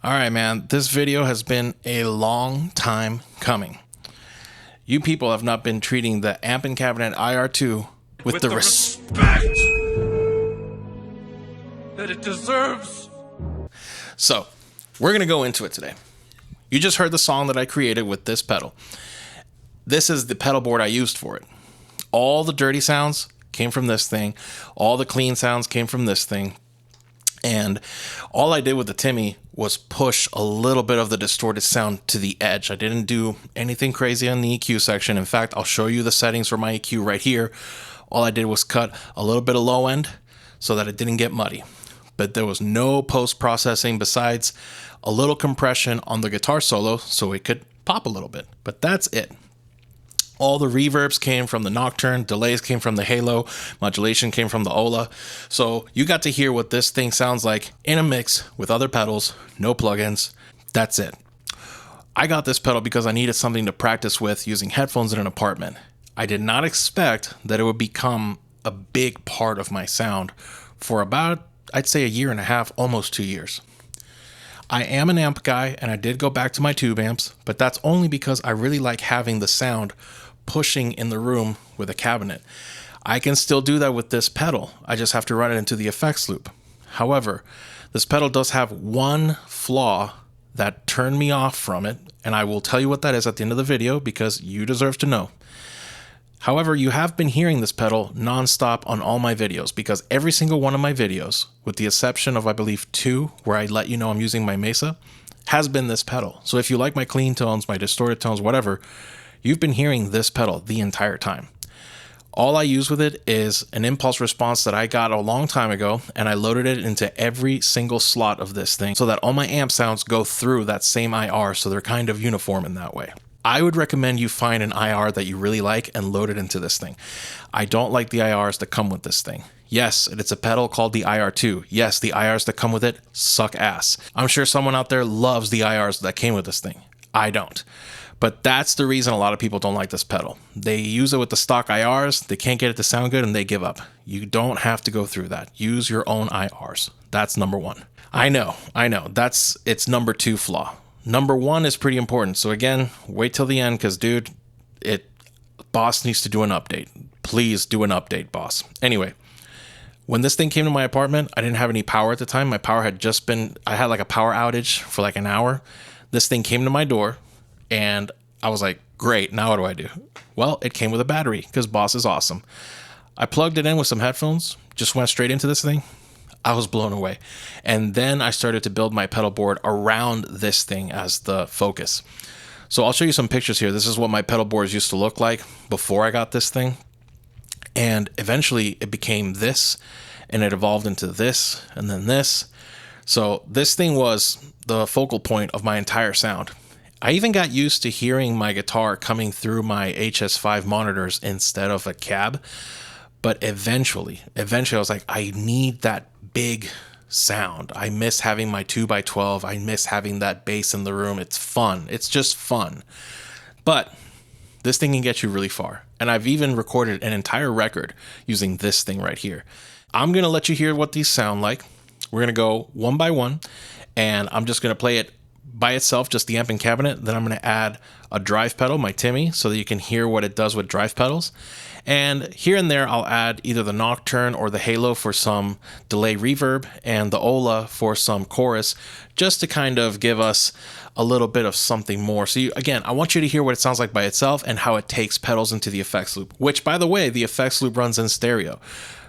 All right, man, this video has been a long time coming. You people have not been treating the amp and cabinet IR2 with the respect that it deserves. So, we're going to go into it today. You just heard the song that I created with this pedal. This is the pedal board I used for it. All the dirty sounds came from this thing. All the clean sounds came from this thing. And all I did with the Timmy was push a little bit of the distorted sound to the edge. I didn't do anything crazy on the EQ section. In fact, I'll show you the settings for my EQ right here. All I did was cut a little bit of low end so that it didn't get muddy. But there was no post-processing besides a little compression on the guitar solo so it could pop a little bit. But that's it. All the reverbs came from the Nocturne, delays came from the Halo, modulation came from the Ola. So you got to hear what this thing sounds like in a mix with other pedals, no plugins. That's it. I got this pedal because I needed something to practice with using headphones in an apartment. I did not expect that it would become a big part of my sound for about, I'd say, a year and a half, almost 2 years. I am an amp guy and I did go back to my tube amps, but that's only because I really like having the sound pushing in the room with a cabinet. I can still do that with this pedal. I just have to run it into the effects loop. However, this pedal does have one flaw that turned me off from it, and I will tell you what that is at the end of the video because you deserve to know. However, you have been hearing this pedal nonstop on all my videos because every single one of my videos, with the exception of I believe 2 where I let you know I'm using my Mesa, has been this pedal. So if you like my clean tones, my distorted tones, whatever, you've been hearing this pedal the entire time. All I use with it is an impulse response that I got a long time ago, and I loaded it into every single slot of this thing so that all my amp sounds go through that same IR, so they're kind of uniform in that way. I would recommend you find an IR that you really like and load it into this thing. I don't like the IRs that come with this thing. Yes, it's a pedal called the IR2. Yes, the IRs that come with it suck ass. I'm sure someone out there loves the IRs that came with this thing. I don't. But that's the reason a lot of people don't like this pedal. They use it with the stock IRs, they can't get it to sound good, and they give up. You don't have to go through that. Use your own IRs. That's number one. I know. That's its number 2 flaw. Number 1 is pretty important. So again, wait till the end because, dude, boss needs to do an update. Please do an update, boss. Anyway, when this thing came to my apartment, I didn't have any power at the time. My power had just been, I had like a power outage for like an hour. This thing came to my door and I was like, great, now what do I do? Well, it came with a battery because boss is awesome. I plugged it in with some headphones, just went straight into this thing. I was blown away. And then I started to build my pedal board around this thing as the focus. So I'll show you some pictures here. This is what my pedal boards used to look like before I got this thing. And eventually it became this, and it evolved into this, and then this. So this thing was the focal point of my entire sound. I even got used to hearing my guitar coming through my HS5 monitors instead of a cab. But eventually I was like, I need that big sound. I miss having my 2x12. I miss having that bass in the room. It's fun. It's just fun. But this thing can get you really far. And I've even recorded an entire record using this thing right here. I'm going to let you hear what these sound like. We're going to go one by one, and I'm just going to play it by itself, just the amp and cabinet. Then I'm going to add a drive pedal, my Timmy, so that you can hear what it does with drive pedals. And here and there, I'll add either the Nocturne or the Halo for some delay reverb and the Ola for some chorus, just to kind of give us a little bit of something more. So again, I want you to hear what it sounds like by itself and how it takes pedals into the effects loop, which, by the way, the effects loop runs in stereo.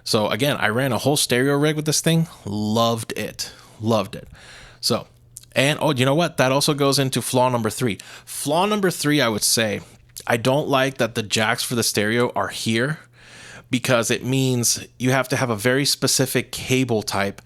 So again, I ran a whole stereo rig with this thing. Loved it. So, and oh, you know what? That also goes into flaw number 3. Flaw number 3, I would say, I don't like that the jacks for the stereo are here because it means you have to have a very specific cable type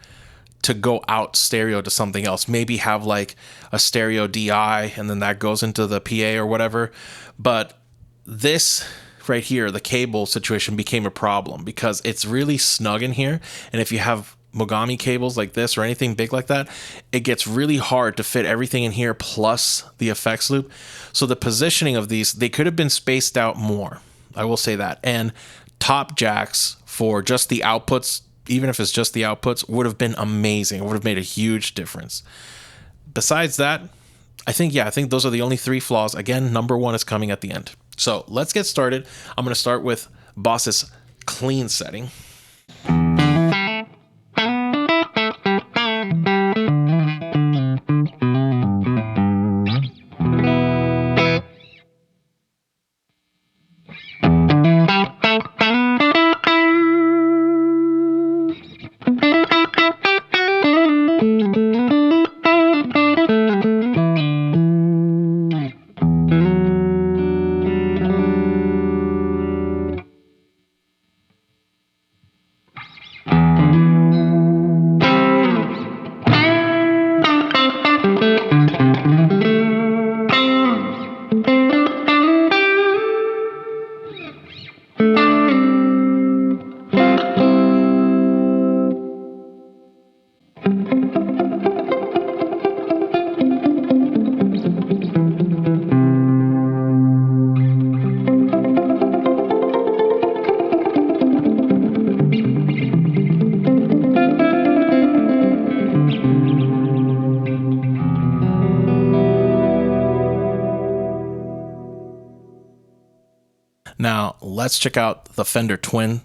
to go out stereo to something else. Maybe have like a stereo DI and then that goes into the PA or whatever. But this right here, the cable situation became a problem because it's really snug in here. And if you have Mogami cables like this or anything big like that, it gets really hard to fit everything in here plus the effects loop. So the positioning of these, they could have been spaced out more. I will say that. And top jacks for just the outputs, even if it's just the outputs, would have been amazing. It would have made a huge difference. besides that, I think those are the only 3 flaws. Again, number 1 is coming at the end. So let's get started. I'm going to start with Boss's clean setting. Now, let's check out the Fender Twin.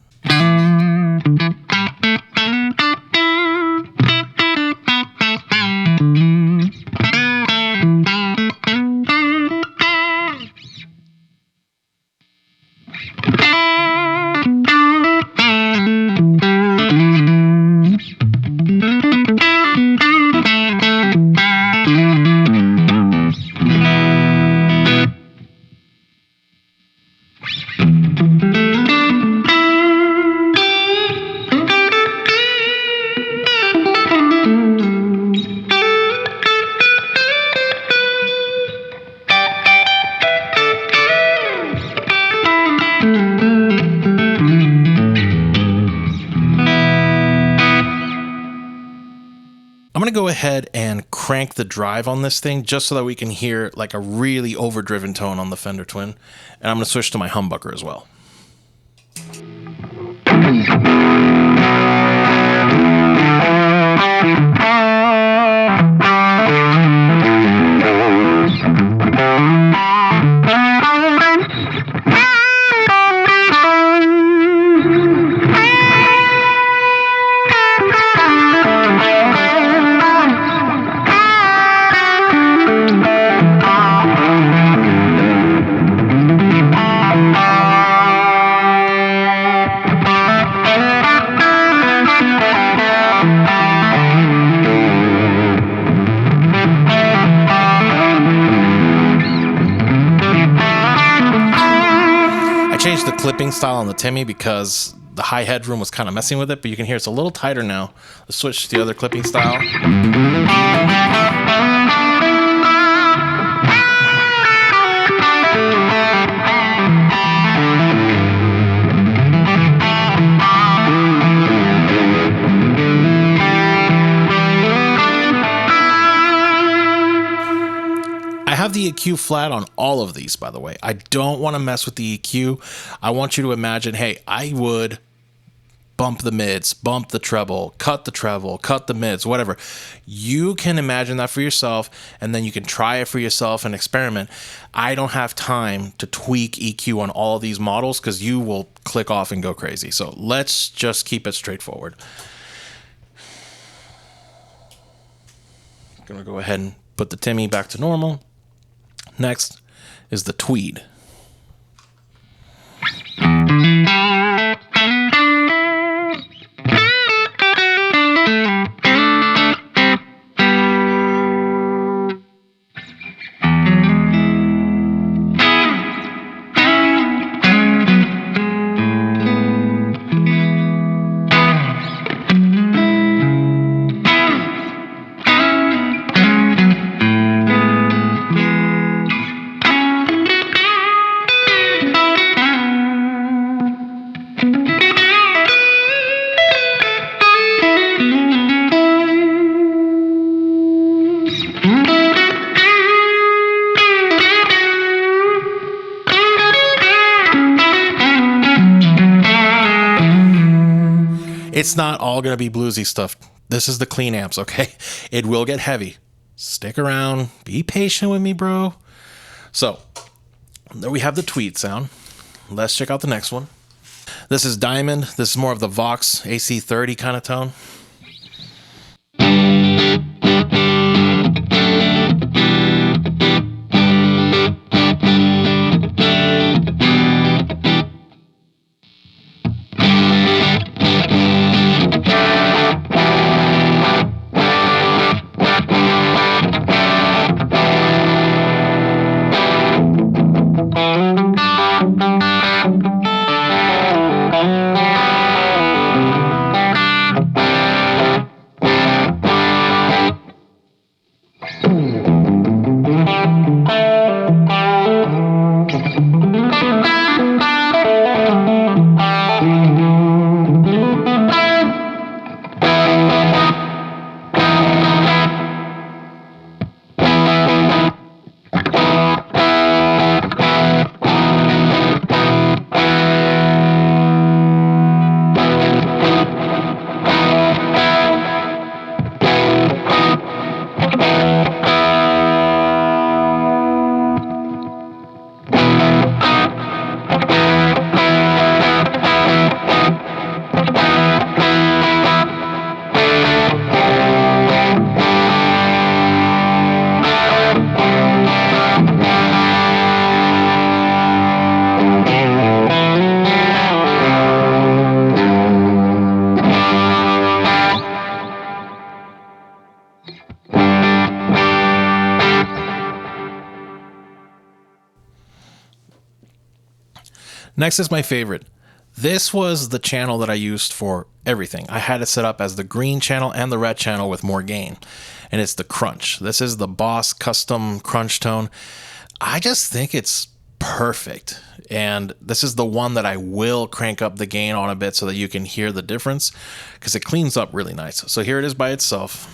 I'm going to go ahead and crank the drive on this thing just so that we can hear like a really overdriven tone on the Fender Twin. And I'm going to switch to my humbucker as well. Changed the clipping style on the Timmy because the high headroom was kind of messing with it, but you can hear it's a little tighter now. Let's switch to the other clipping style. I have the EQ flat on all of these, by the way. I don't want to mess with the EQ. I want you to imagine, hey, I would bump the mids, bump the treble, cut the mids, whatever. You can imagine that for yourself, and then you can try it for yourself and experiment. I don't have time to tweak EQ on all of these models because you will click off and go crazy. So let's just keep it straightforward. I'm going to go ahead and put the Timmy back to normal. Next is the Tweed. It's not all going to be bluesy stuff. This is the clean amps, okay? It will get heavy. Stick around. Be patient with me, bro. So, there we have the Tweed sound. Let's check out the next one. This is Diamond. This is more of the Vox AC30 kind of tone. Next is my favorite. This was the channel that I used for everything. I had it set up as the green channel and the red channel with more gain. And it's the crunch. This is the Boss custom crunch tone. I just think it's perfect. And this is the one that I will crank up the gain on a bit so that you can hear the difference, because it cleans up really nice. So here it is by itself.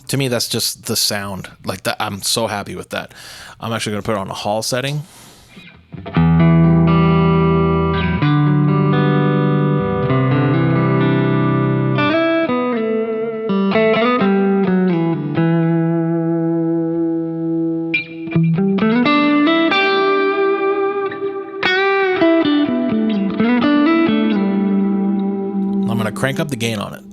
To me, that's just the sound. Like that, I'm so happy with that. I'm actually going to put it on a hall setting. I'm going to crank up the gain on it.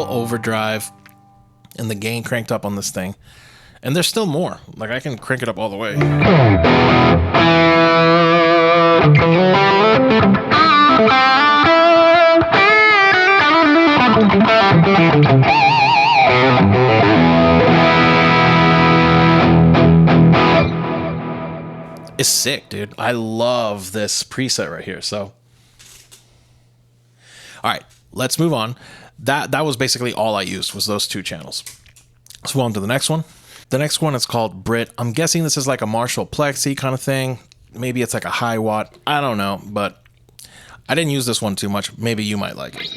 Overdrive and the gain cranked up on this thing, and there's still more. Like, I can crank it up all the way. It's sick, dude. I love this preset right here. So, all right, let's move on. That was basically all I used, was those two channels. Let's move on to the next one. The next one is called Brit. I'm guessing this is like a Marshall Plexi kind of thing. Maybe it's like a high watt. I don't know, but I didn't use this one too much. Maybe you might like it.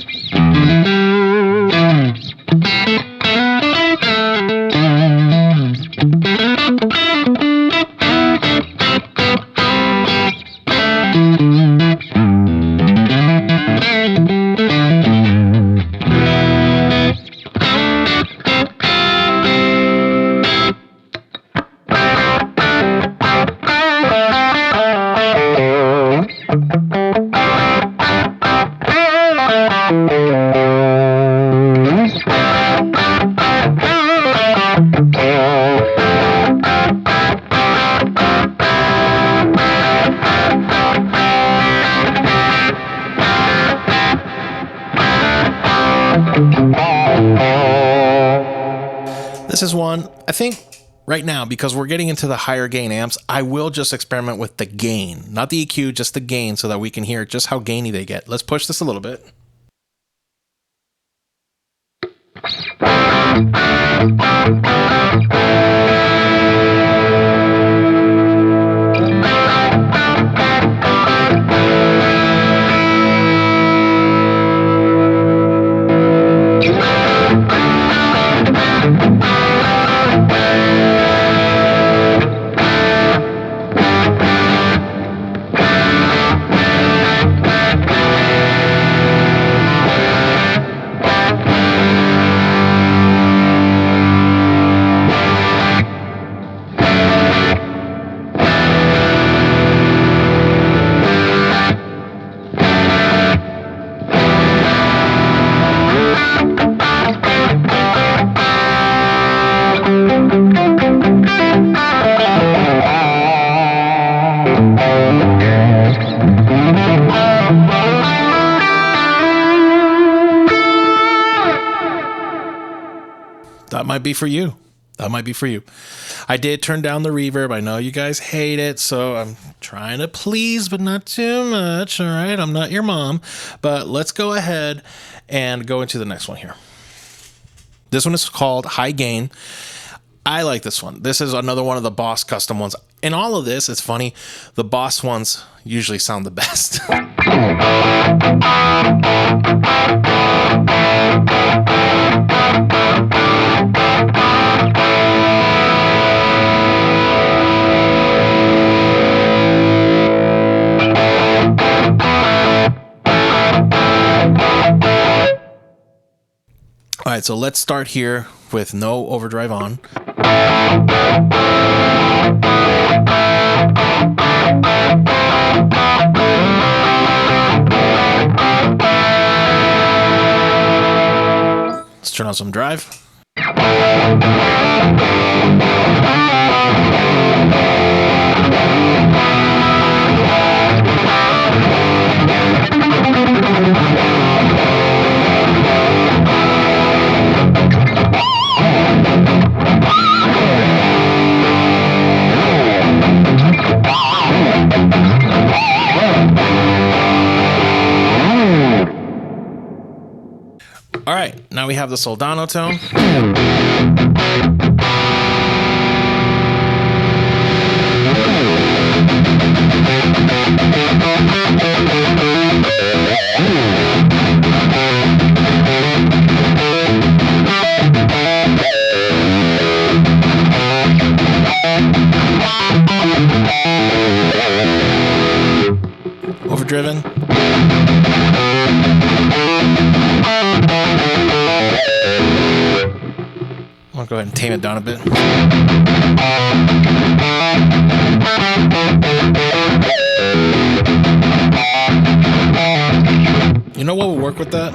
is one, I think right now, because we're getting into the higher gain amps, I will just experiment with the gain, not the EQ, just the gain, so that we can hear just how gainy they get. Let's push this a little bit. That might be for you. That might be for you. I did turn down the reverb. I know you guys hate it, so I'm trying to please, but not too much. All right, I'm not your mom. But let's go ahead and go into the next one here. This one is called High Gain. I like this one. This is another one of the Boss custom ones. In all of this, it's funny, the Boss ones usually sound the best. All right, so let's start here with no overdrive on. Let's turn on some drive. All right, now we have the Soldano tone. Overdriven. I'll go ahead and tame it down a bit. You know what will work with that?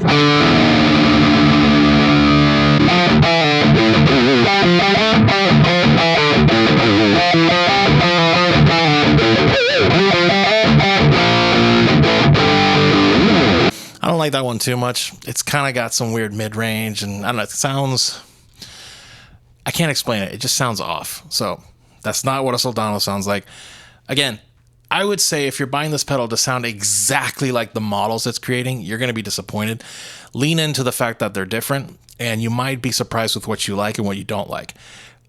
I don't like that one too much. It's kind of got some weird mid-range, and I don't know, it sounds... I can't explain it. It just sounds off. So that's not what a Soldano sounds like. Again, I would say if you're buying this pedal to sound exactly like the models it's creating, you're going to be disappointed. Lean into the fact that they're different, and you might be surprised with what you like and what you don't like.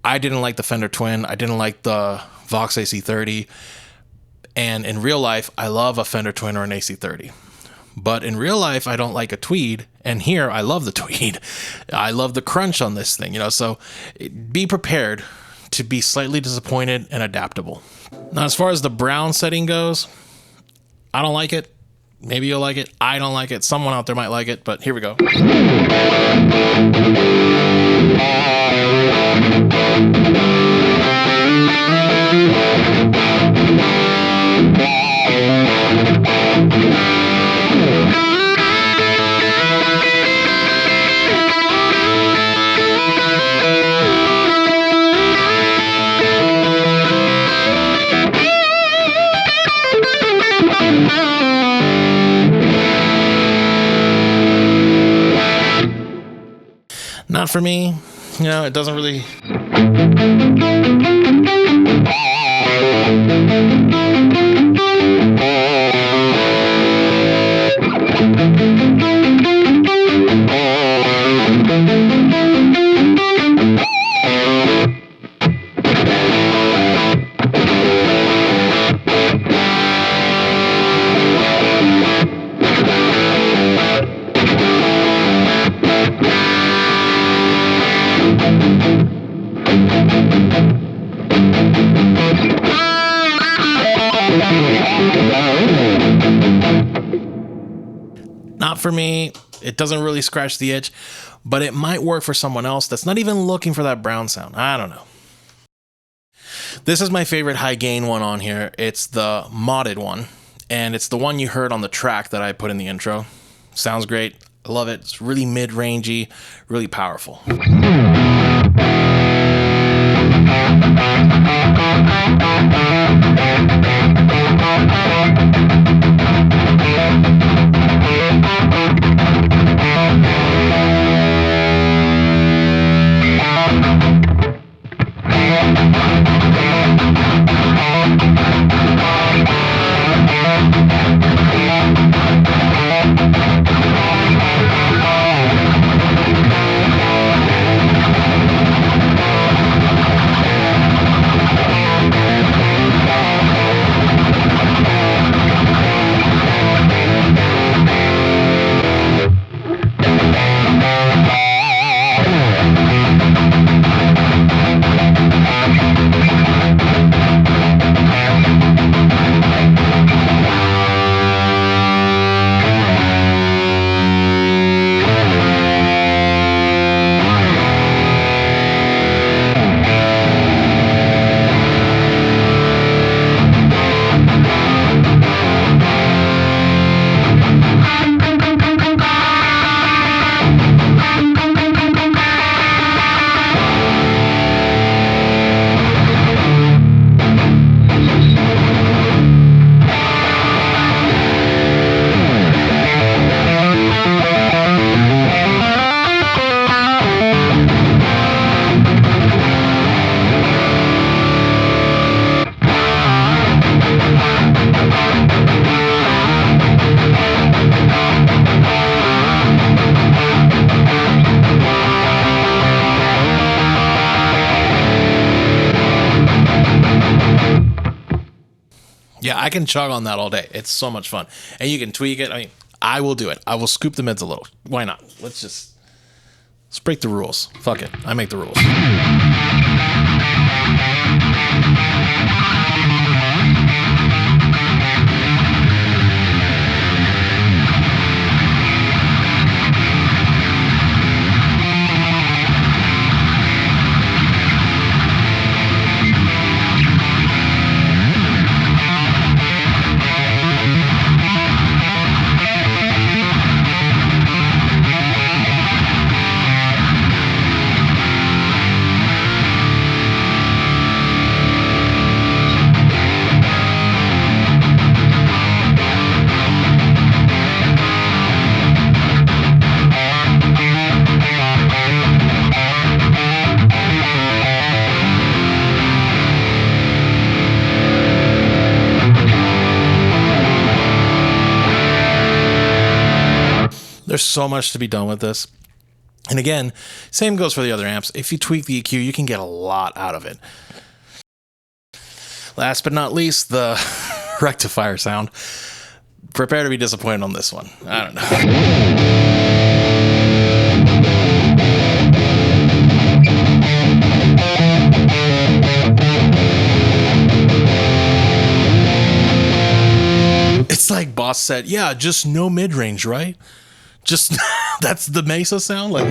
I didn't like the Fender Twin. I didn't like the Vox AC30. And in real life, I love a Fender Twin or an AC30. But in real life, I don't like a Tweed, and here I love the Tweed. I love the crunch on this thing, you know, so be prepared to be slightly disappointed and adaptable. Now, as far as the brown setting goes, I don't like it. Maybe you'll like it. I don't like it. Someone out there might like it, but here we go. Not for me. You know, it doesn't really... Not for me. It doesn't really scratch the itch, but it might work for someone else that's not even looking for that brown sound. I don't know. This is my favorite high gain one on here. It's the modded one, and it's the one you heard on the track that I put in the intro. Sounds great. I love it. It's really mid-rangey, really powerful. Yeah, I can chug on that all day. It's so much fun. And you can tweak it. I mean, I will do it. I will scoop the mids a little. Why not? Let's break the rules. Fuck it. I make the rules. There's so much to be done with this. And again, same goes for the other amps. If you tweak the EQ, you can get a lot out of it. Last but not least, the rectifier sound. Prepare to be disappointed on this one. I don't know. It's like Boss said, yeah, just no mid-range, right? Just, that's the Mesa sound? Like...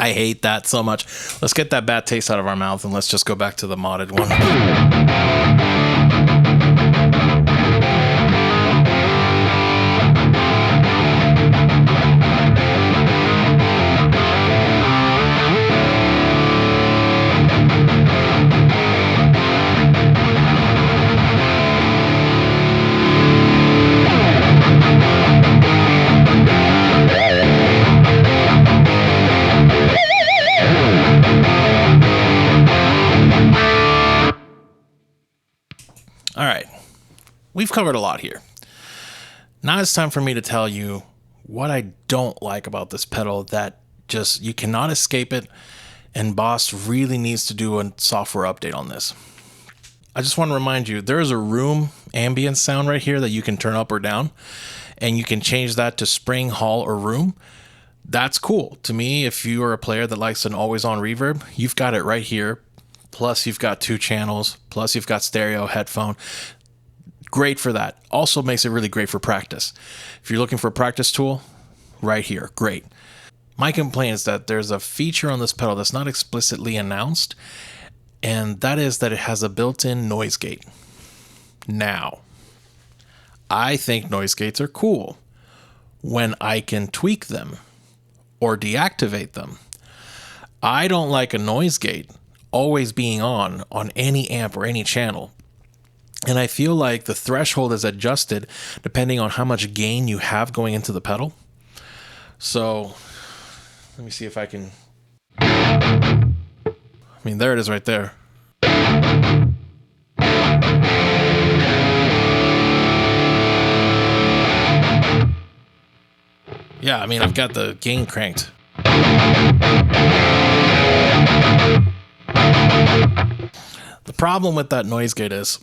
I hate that so much. Let's get that bad taste out of our mouth and let's just go back to the modded one. All right, we've covered a lot here. Now it's time for me to tell you what I don't like about this pedal, that just you cannot escape it, and Boss really needs to do a software update on this. I just want to remind you, there is a room ambient sound right here that you can turn up or down, and you can change that to spring, hall, or room. That's cool. To me, if you are a player that likes an always-on reverb, you've got it right here. Plus, you've got 2 channels. Plus, you've got stereo, headphone. Great for that. Also makes it really great for practice. If you're looking for a practice tool, right here. Great. My complaint is that there's a feature on this pedal that's not explicitly announced, and that is that it has a built-in noise gate. Now, I think noise gates are cool when I can tweak them or deactivate them. I don't like a noise gate always being on any amp or any channel. And I feel like the threshold is adjusted depending on how much gain you have going into the pedal. So let me see if I can. I mean, there it is right there. Yeah, I mean, I've got the gain cranked. The problem with that noise gate is,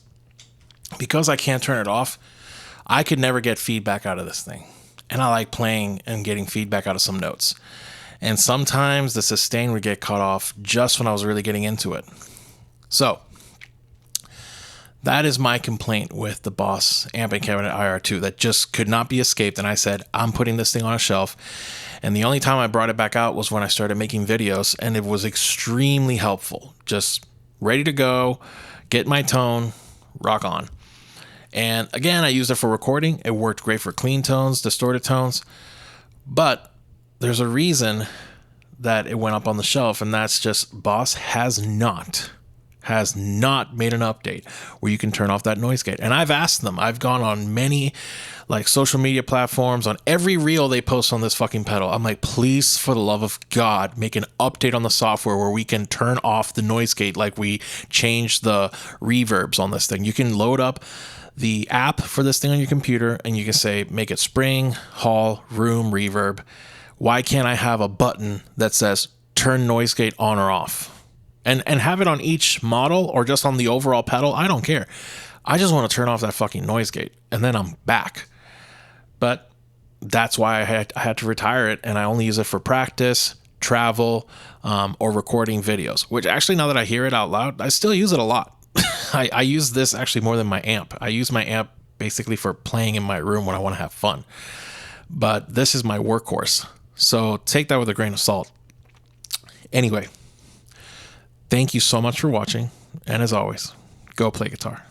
because I can't turn it off, I could never get feedback out of this thing. And I like playing and getting feedback out of some notes. And sometimes the sustain would get cut off just when I was really getting into it. So that is my complaint with the Boss amp and cabinet IR2 that just could not be escaped. And I said, I'm putting this thing on a shelf. And the only time I brought it back out was when I started making videos, and it was extremely helpful. Just ready to go, get my tone, rock on. And again, I used it for recording. It worked great for clean tones, distorted tones. But there's a reason that it went up on the shelf, and that's just Boss has not made an update where you can turn off that noise gate. And I've asked them. I've gone on many like social media platforms, on every reel they post on this fucking pedal. I'm like, please, for the love of God, make an update on the software where we can turn off the noise gate like we changed the reverbs on this thing. You can load up the app for this thing on your computer and you can say, make it spring, hall, room, reverb. Why can't I have a button that says turn noise gate on or off? And have it on each model or just on the overall pedal. I don't care. I just want to turn off that fucking noise gate and then I'm back. But that's why I had to retire it, and I only use it for practice, travel, or recording videos, which actually, now that I hear it out loud, I still use it a lot. I use this actually more than my amp. I use my amp basically for playing in my room when I want to have fun. But this is my workhorse. So take that with a grain of salt. Anyway, thank you so much for watching. And as always, go play guitar.